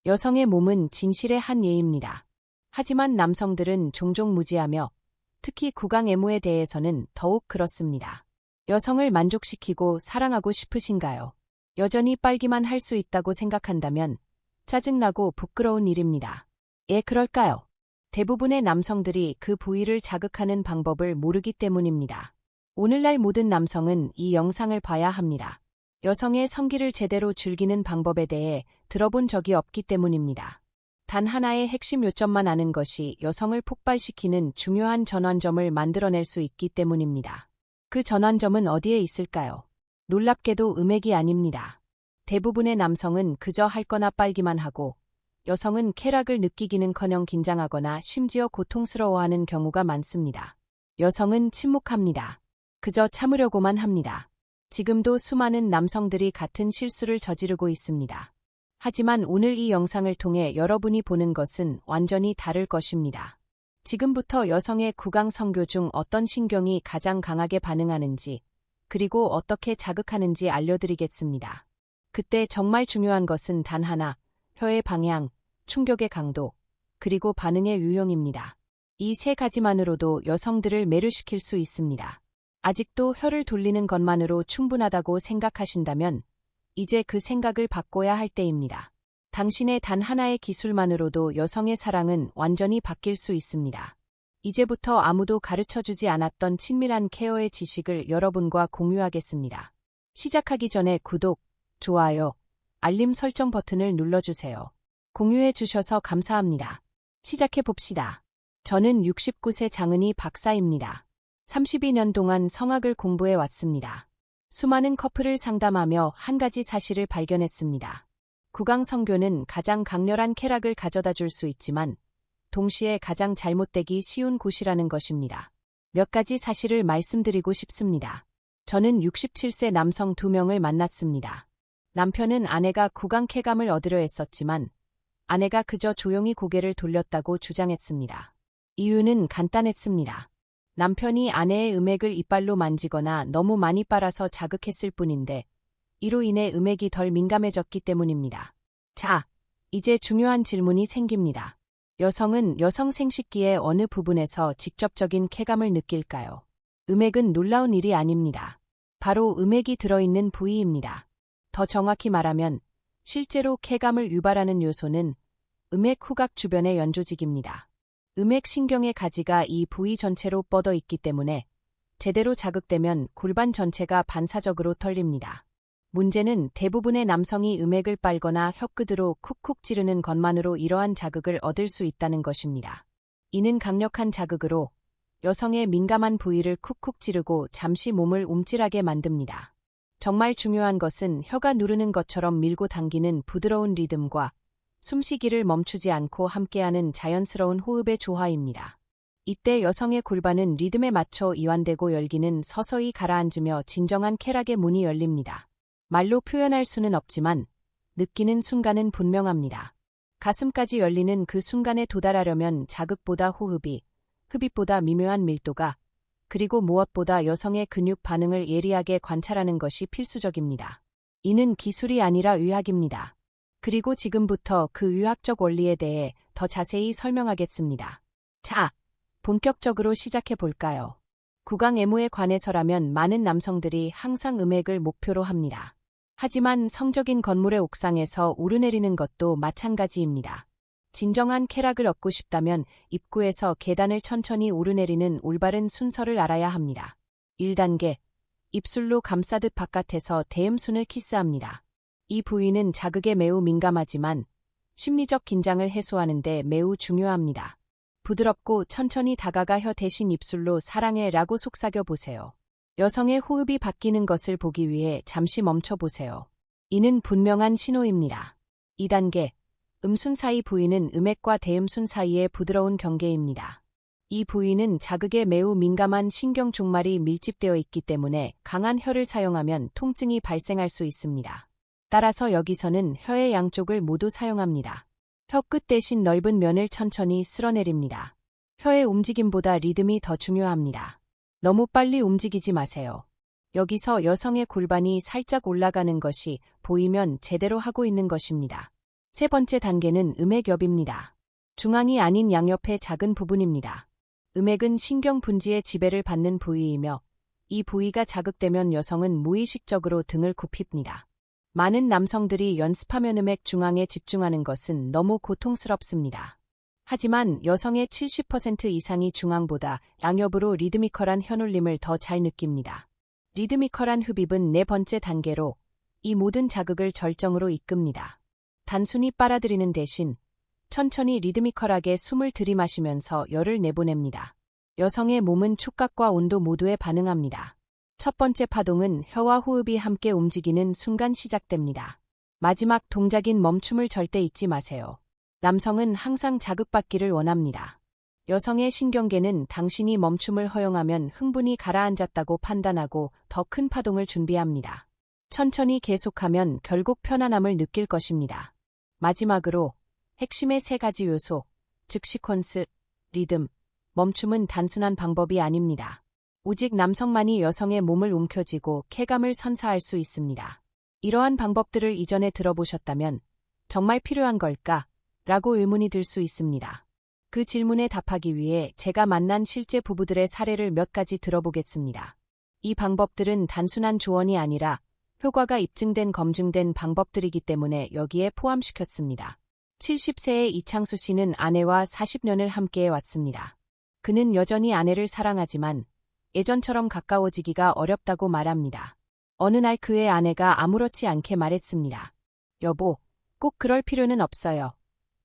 여성의 몸은 진실의 한 예입니다. 하지만 남성들은 종종 무지하며 특히 구강애무에 대해서는 더욱 그렇습니다. 여성을 만족시키고 사랑하고 싶으신가요? 여전히 빨기만 할 수 있다고 생각한다면 짜증나고 부끄러운 일입니다. 그럴까요? 대부분의 남성들이 그 부위를 자극하는 방법을 모르기 때문입니다. 오늘날 모든 남성은 이 영상을 봐야 합니다. 여성의 성기를 제대로 즐기는 방법에 대해 들어본 적이 없기 때문입니다. 단 하나의 핵심 요점만 아는 것이 여성을 폭발시키는 중요한 전환점을 만들어낼 수 있기 때문입니다. 그 전환점은 어디에 있을까요? 놀랍게도 음액이 아닙니다. 대부분의 남성은 그저 할 거나 빨기만 하고 여성은 쾌락을 느끼기는커녕 긴장하거나 심지어 고통스러워하는 경우가 많습니다. 여성은 침묵합니다. 그저 참으려고만 합니다. 지금도 수많은 남성들이 같은 실수를 저지르고 있습니다. 하지만 오늘 이 영상을 통해 여러분이 보는 것은 완전히 다를 것입니다. 지금부터 여성의 구강 성교 중 어떤 신경이 가장 강하게 반응하는지, 그리고 어떻게 자극하는지 알려드리겠습니다. 그때 정말 중요한 것은 단 하나, 혀의 방향, 충격의 강도, 그리고 반응의 유형입니다. 이 세 가지만으로도 여성들을 매료시킬 수 있습니다. 아직도 혀를 돌리는 것만으로 충분하다고 생각하신다면 이제 그 생각을 바꿔야 할 때입니다. 당신의 단 하나의 기술만으로도 여성의 사랑은 완전히 바뀔 수 있습니다. 이제부터 아무도 가르쳐주지 않았던 친밀한 케어의 지식을 여러분과 공유하겠습니다. 시작하기 전에 구독, 좋아요, 알림 설정 버튼을 눌러주세요. 공유해 주셔서 감사합니다. 시작해봅시다. 저는 69세 장은희 박사입니다. 32년 동안 성악을 공부해 왔습니다. 수많은 커플을 상담하며 한 가지 사실을 발견했습니다. 구강 성교는 가장 강렬한 쾌락을 가져다 줄 수 있지만 동시에 가장 잘못되기 쉬운 곳이라는 것입니다. 몇 가지 사실을 말씀드리고 싶습니다. 저는 67세 남성 2명을 만났습니다. 남편은 아내가 구강 쾌감을 얻으려 했었지만 아내가 그저 조용히 고개를 돌렸다고 주장했습니다. 이유는 간단했습니다. 남편이 아내의 음액을 이빨로 만지거나 너무 많이 빨아서 자극했을 뿐인데 이로 인해 음액이 덜 민감해졌기 때문입니다. 자, 이제 중요한 질문이 생깁니다. 여성은 여성 생식기의 어느 부분에서 직접적인 쾌감을 느낄까요? 음액은 놀라운 일이 아닙니다. 바로 음액이 들어있는 부위입니다. 더 정확히 말하면 실제로 쾌감을 유발하는 요소는 음액 후각 주변의 연조직입니다. 음액 신경의 가지가 이 부위 전체로 뻗어 있기 때문에 제대로 자극되면 골반 전체가 반사적으로 털립니다. 문제는 대부분의 남성이 음액을 빨거나 혀끝으로 쿡쿡 찌르는 것만으로 이러한 자극을 얻을 수 있다는 것입니다. 이는 강력한 자극으로 여성의 민감한 부위를 쿡쿡 찌르고 잠시 몸을 움찔하게 만듭니다. 정말 중요한 것은 혀가 누르는 것처럼 밀고 당기는 부드러운 리듬과 숨쉬기를 멈추지 않고 함께하는 자연스러운 호흡의 조화입니다. 이때 여성의 골반은 리듬에 맞춰 이완되고 열기는 서서히 가라앉으며 진정한 쾌락의 문이 열립니다. 말로 표현할 수는 없지만 느끼는 순간은 분명합니다. 가슴까지 열리는 그 순간에 도달하려면 자극보다 호흡이, 흡입보다 미묘한 밀도가, 그리고 무엇보다 여성의 근육 반응을 예리하게 관찰하는 것이 필수적입니다. 이는 기술이 아니라 의학입니다. 그리고 지금부터 그 의학적 원리에 대해 더 자세히 설명하겠습니다. 자, 본격적으로 시작해 볼까요? 구강애무에 관해서라면 많은 남성들이 항상 음액을 목표로 합니다. 하지만 성적인 건물의 옥상에서 오르내리는 것도 마찬가지입니다. 진정한 쾌락을 얻고 싶다면 입구에서 계단을 천천히 오르내리는 올바른 순서를 알아야 합니다. 1단계, 입술로 감싸듯 바깥에서 대음순을 키스합니다. 이 부위는 자극에 매우 민감하지만 심리적 긴장을 해소하는 데 매우 중요합니다. 부드럽고 천천히 다가가 혀 대신 입술로 사랑해 라고 속삭여 보세요. 여성의 호흡이 바뀌는 것을 보기 위해 잠시 멈춰 보세요. 이는 분명한 신호입니다. 2단계, 음순 사이 부위는 음액과 대음순 사이의 부드러운 경계입니다. 이 부위는 자극에 매우 민감한 신경 종말이 밀집되어 있기 때문에 강한 혀를 사용하면 통증이 발생할 수 있습니다. 따라서 여기서는 혀의 양쪽을 모두 사용합니다. 혀끝 대신 넓은 면을 천천히 쓸어내립니다. 혀의 움직임보다 리듬이 더 중요합니다. 너무 빨리 움직이지 마세요. 여기서 여성의 골반이 살짝 올라가는 것이 보이면 제대로 하고 있는 것입니다. 세 번째 단계는 음액엽입니다. 중앙이 아닌 양옆의 작은 부분입니다. 음액은 신경 분지의 지배를 받는 부위이며 이 부위가 자극되면 여성은 무의식적으로 등을 굽힙니다. 많은 남성들이 연습하면 음액 중앙에 집중하는 것은 너무 고통스럽습니다. 하지만 여성의 70% 이상이 중앙보다 양옆으로 리드미컬한 혀눌림을 더 잘 느낍니다. 리드미컬한 흡입은 네 번째 단계로 이 모든 자극을 절정으로 이끕니다. 단순히 빨아들이는 대신 천천히 리드미컬하게 숨을 들이마시면서 열을 내보냅니다. 여성의 몸은 촉각과 온도 모두에 반응합니다. 첫 번째 파동은 혀와 호흡이 함께 움직이는 순간 시작됩니다. 마지막 동작인 멈춤을 절대 잊지 마세요. 남성은 항상 자극받기를 원합니다. 여성의 신경계는 당신이 멈춤을 허용하면 흥분이 가라앉았다고 판단하고 더 큰 파동을 준비합니다. 천천히 계속하면 결국 편안함을 느낄 것입니다. 마지막으로 핵심의 세 가지 요소, 즉 시퀀스, 리듬, 멈춤은 단순한 방법이 아닙니다. 오직 남성만이 여성의 몸을 움켜쥐고 쾌감을 선사할 수 있습니다. 이러한 방법들을 이전에 들어보셨다면 정말 필요한 걸까? 라고 의문이 들 수 있습니다. 그 질문에 답하기 위해 제가 만난 실제 부부들의 사례를 몇 가지 들어보겠습니다. 이 방법들은 단순한 조언이 아니라 효과가 입증된 검증된 방법들이기 때문에 여기에 포함시켰습니다. 70세의 이창수 씨는 아내와 40년을 함께해 왔습니다. 그는 여전히 아내를 사랑하지만 예전처럼 가까워지기가 어렵다고 말합니다. 어느 날 그의 아내가 아무렇지 않게 말했습니다. 여보, 꼭 그럴 필요는 없어요.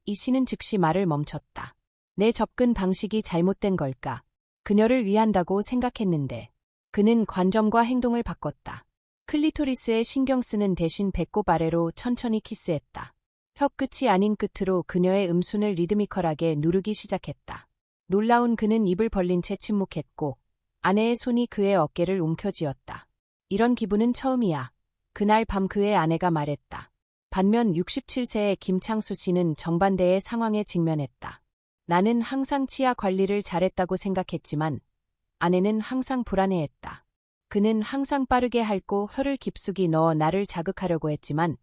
이 씨는 즉시 말을 멈췄다. 내 접근 방식이 잘못된 걸까? 그녀를 위한다고 생각했는데. 그는 관점과 행동을 바꿨다. 클리토리스에 신경 쓰는 대신 배꼽 아래로 천천히 키스했다. 혀 끝이 아닌 끝으로 그녀의 음순을 리드미컬하게 누르기 시작했다. 놀라운 그는 입을 벌린 채 침묵했고 아내의 손이 그의 어깨를 움켜쥐었다. 이런 기분은 처음이야. 그날 밤 그의 아내가 말했다. 반면 67세의 김창수 씨는 정반대의 상황에 직면했다. 나는 항상 치아 관리를 잘했다고 생각했지만 아내는 항상 불안해했다. 그는 항상 빠르게 핥고 혀를 깊숙이 넣어 나를 자극하려고 했지만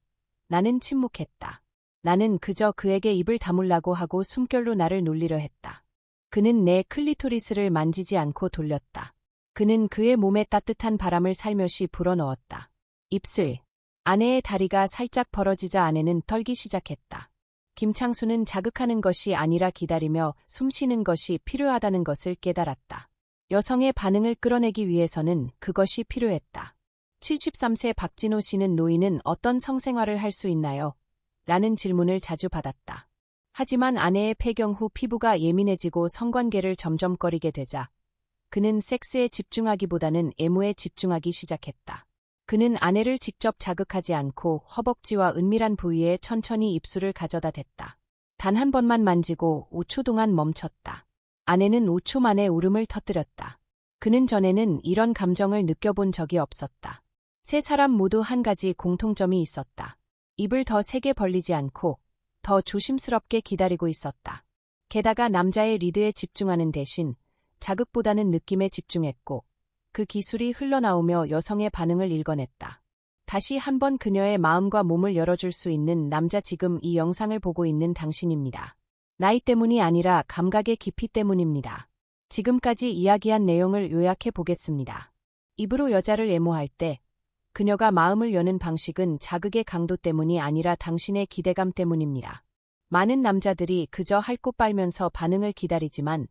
나는 침묵했다. 나는 그저 그에게 입을 다물라고 하고 숨결로 나를 놀리려 했다. 그는 내 클리토리스를 만지지 않고 돌렸다. 그는 그의 몸에 따뜻한 바람을 살며시 불어넣었다. 입술. 아내의 다리가 살짝 벌어지자 아내는 떨기 시작했다. 김창수는 자극하는 것이 아니라 기다리며 숨 쉬는 것이 필요하다는 것을 깨달았다. 여성의 반응을 끌어내기 위해서는 그것이 필요했다. 73세 박진호 씨는 노인은 어떤 성생활을 할 수 있나요? 라는 질문을 자주 받았다. 하지만 아내의 폐경 후 피부가 예민해지고 성관계를 점점 꺼리게 되자 그는 섹스에 집중하기보다는 애무에 집중하기 시작했다. 그는 아내를 직접 자극하지 않고 허벅지와 은밀한 부위에 천천히 입술을 가져다 댔다. 단 한 번만 만지고 5초 동안 멈췄다. 아내는 5초 만에 울음을 터뜨렸다. 그는 전에는 이런 감정을 느껴본 적이 없었다. 세 사람 모두 한 가지 공통점이 있었다. 입을 더 세게 벌리지 않고 더 조심스럽게 기다리고 있었다. 게다가 남자의 리드에 집중하는 대신 자극보다는 느낌에 집중했고 그 기술이 흘러나오며 여성의 반응을 읽어냈다. 다시 한번 그녀의 마음과 몸을 열어줄 수 있는 남자 지금 이 영상을 보고 있는 당신입니다. 나이 때문이 아니라 감각의 깊이 때문입니다. 지금까지 이야기한 내용을 요약해 보겠습니다. 입으로 여자를 애무할 때 그녀가 마음을 여는 방식은 자극의 강도 때문이 아니라 당신의 기대감 때문입니다. 많은 남자들이 그저 핥고 빨면서 반응을 기다리지만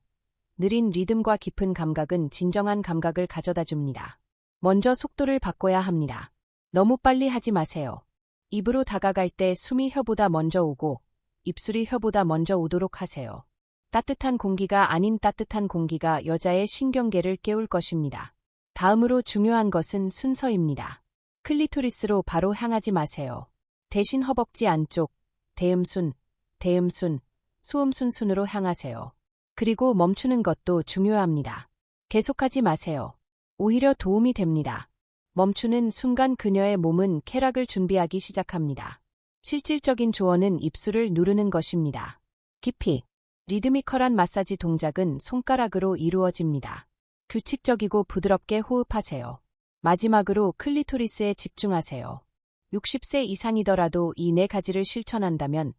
느린 리듬과 깊은 감각은 진정한 감각을 가져다 줍니다. 먼저 속도를 바꿔야 합니다. 너무 빨리 하지 마세요. 입으로 다가갈 때 숨이 혀보다 먼저 오고 입술이 혀보다 먼저 오도록 하세요. 따뜻한 공기가 아닌 따뜻한 공기가 여자의 신경계를 깨울 것입니다. 다음으로 중요한 것은 순서입니다. 클리토리스로 바로 향하지 마세요. 대신 허벅지 안쪽, 대음순, 대음순, 소음순 순으로 향하세요. 그리고 멈추는 것도 중요합니다. 계속하지 마세요. 오히려 도움이 됩니다. 멈추는 순간 그녀의 몸은 쾌락을 준비하기 시작합니다. 실질적인 조언은 입술을 누르는 것입니다. 깊이. 리드미컬한 마사지 동작은 손가락으로 이루어집니다. 규칙적이고 부드럽게 호흡하세요. 마지막으로 클리토리스에 집중하세요. 60세 이상이더라도 이 네 가지를 실천한다면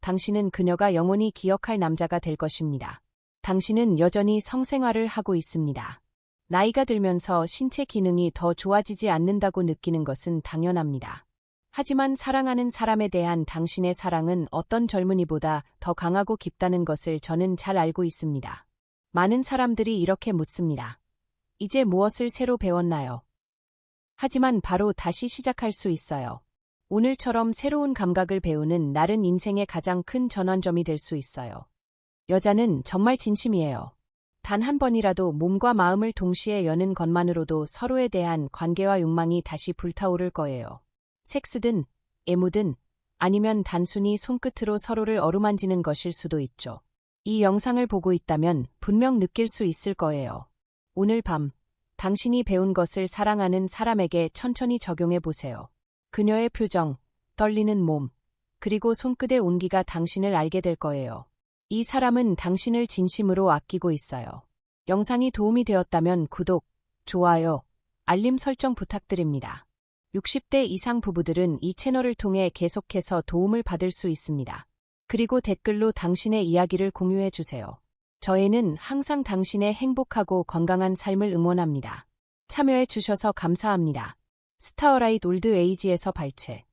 당신은 그녀가 영원히 기억할 남자가 될 것입니다. 당신은 여전히 성생활을 하고 있습니다. 나이가 들면서 신체 기능이 더 좋아지지 않는다고 느끼는 것은 당연합니다. 하지만 사랑하는 사람에 대한 당신의 사랑은 어떤 젊은이보다 더 강하고 깊다는 것을 저는 잘 알고 있습니다. 많은 사람들이 이렇게 묻습니다. 이제 무엇을 새로 배웠나요? 하지만 바로 다시 시작할 수 있어요. 오늘처럼 새로운 감각을 배우는 날은 인생의 가장 큰 전환점이 될 수 있어요. 여자는 정말 진심이에요. 단 한 번이라도 몸과 마음을 동시에 여는 것만으로도 서로에 대한 관계와 욕망이 다시 불타오를 거예요. 섹스든, 애무든, 아니면 단순히 손끝으로 서로를 어루만지는 것일 수도 있죠. 이 영상을 보고 있다면 분명 느낄 수 있을 거예요. 오늘 밤, 당신이 배운 것을 사랑하는 사람에게 천천히 적용해 보세요. 그녀의 표정, 떨리는 몸, 그리고 손끝의 온기가 당신을 알게 될 거예요. 이 사람은 당신을 진심으로 아끼고 있어요. 영상이 도움이 되었다면 구독, 좋아요, 알림 설정 부탁드립니다. 60대 이상 부부들은 이 채널을 통해 계속해서 도움을 받을 수 있습니다. 그리고 댓글로 당신의 이야기를 공유해 주세요. 저희는 항상 당신의 행복하고 건강한 삶을 응원합니다. 참여해 주셔서 감사합니다. 스타어라이트 올드 에이지에서 발췌.